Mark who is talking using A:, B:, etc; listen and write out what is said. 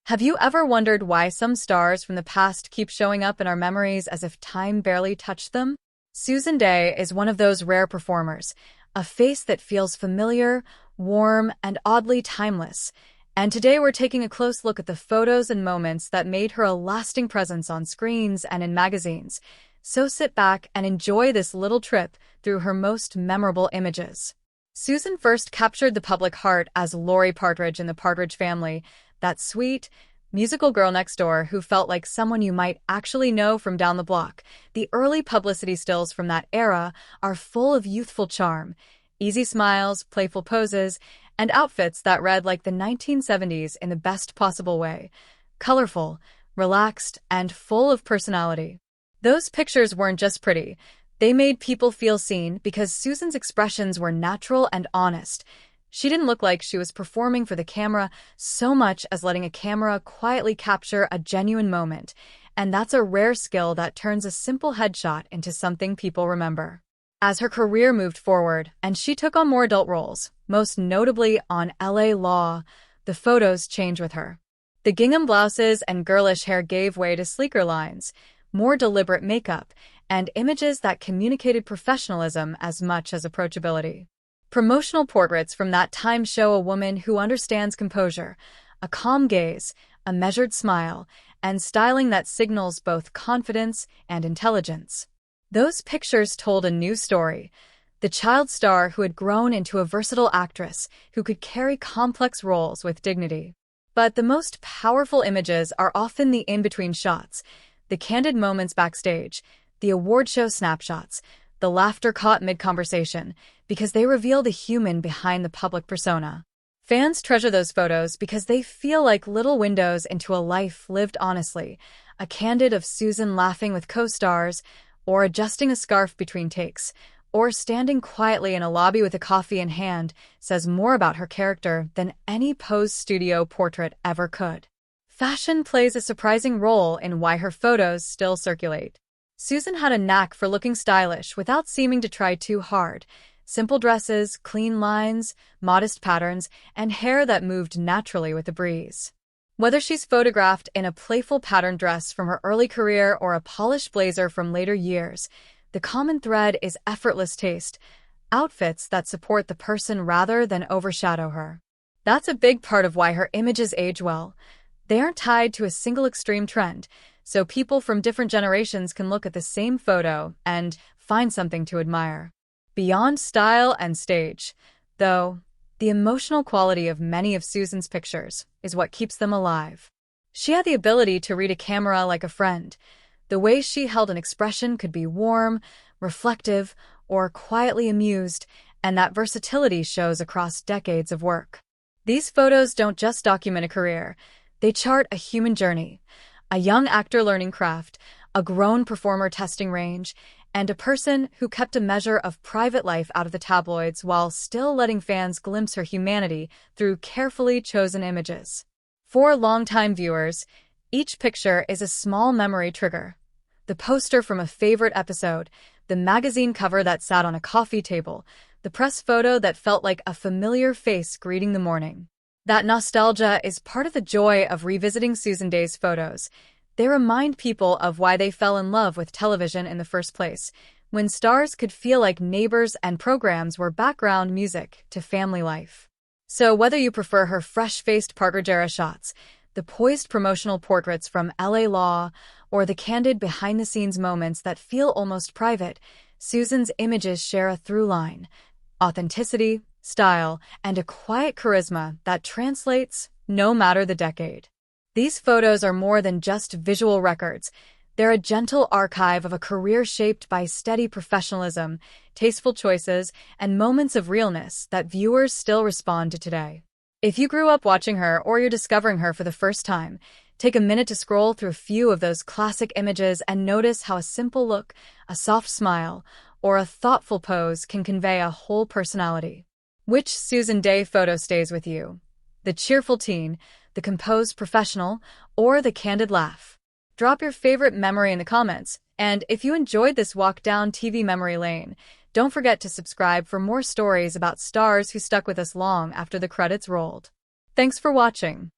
A: Have you ever wondered why some stars from the past keep showing up in our memories as if time barely touched them? Susan Dey is one of those rare performers, a face that feels familiar, warm, and oddly timeless. And today we're taking a close look at the photos and moments that made her a lasting presence on screens and in magazines. So sit back and enjoy this little trip through her most memorable images. Susan first captured the public heart as Lori Partridge in the Partridge Family, that sweet, musical girl next door who felt like someone you might actually know from down the block. The early publicity stills from that era are full of youthful charm, easy smiles, playful poses, and outfits that read like the 1970s in the best possible way. Colorful, relaxed, and full of personality. Those pictures weren't just pretty. They made people feel seen because Susan's expressions were natural and honest. She didn't look like she was performing for the camera so much as letting a camera quietly capture a genuine moment, and that's a rare skill that turns a simple headshot into something people remember. As her career moved forward and she took on more adult roles, most notably on LA Law, the photos changed with her. The gingham blouses and girlish hair gave way to sleeker lines, more deliberate makeup, and images that communicated professionalism as much as approachability. Promotional portraits from that time show a woman who understands composure, a calm gaze, a measured smile, and styling that signals both confidence and intelligence. Those pictures told a new story, the child star who had grown into a versatile actress who could carry complex roles with dignity. But the most powerful images are often the in-between shots, the candid moments backstage, the award show snapshots, the laughter caught mid-conversation, because they reveal the human behind the public persona. Fans treasure those photos because they feel like little windows into a life lived honestly, a candid of Susan laughing with co-stars, or adjusting a scarf between takes, or standing quietly in a lobby with a coffee in hand says more about her character than any posed studio portrait ever could. Fashion plays a surprising role in why her photos still circulate. Susan had a knack for looking stylish without seeming to try too hard. Simple dresses, clean lines, modest patterns, and hair that moved naturally with the breeze. Whether she's photographed in a playful patterned dress from her early career or a polished blazer from later years, the common thread is effortless taste, outfits that support the person rather than overshadow her. That's a big part of why her images age well. They aren't tied to a single extreme trend, so people from different generations can look at the same photo and find something to admire. Beyond style and stage, though, the emotional quality of many of Susan's pictures is what keeps them alive. She had the ability to read a camera like a friend. The way she held an expression could be warm, reflective, or quietly amused, and that versatility shows across decades of work. These photos don't just document a career, they chart a human journey. A young actor learning craft, a grown performer testing range, and a person who kept a measure of private life out of the tabloids while still letting fans glimpse her humanity through carefully chosen images. For longtime viewers, each picture is a small memory trigger. The poster from a favorite episode, the magazine cover that sat on a coffee table, the press photo that felt like a familiar face greeting the morning. That nostalgia is part of the joy of revisiting Susan Dey's photos. They remind people of why they fell in love with television in the first place, when stars could feel like neighbors and programs were background music to family life. So whether you prefer her fresh-faced Partridge-era shots, the poised promotional portraits from LA Law, or the candid behind-the-scenes moments that feel almost private, Susan's images share a through line: authenticity, style, and a quiet charisma that translates no matter the decade. These photos are more than just visual records. They're a gentle archive of a career shaped by steady professionalism, tasteful choices, and moments of realness that viewers still respond to today. If you grew up watching her or you're discovering her for the first time, take a minute to scroll through a few of those classic images and notice how a simple look, a soft smile, or a thoughtful pose can convey a whole personality. Which Susan Dey photo stays with you? The cheerful teen, the composed professional, or the candid laugh? Drop your favorite memory in the comments, and if you enjoyed this walk down TV memory lane, don't forget to subscribe for more stories about stars who stuck with us long after the credits rolled. Thanks for watching.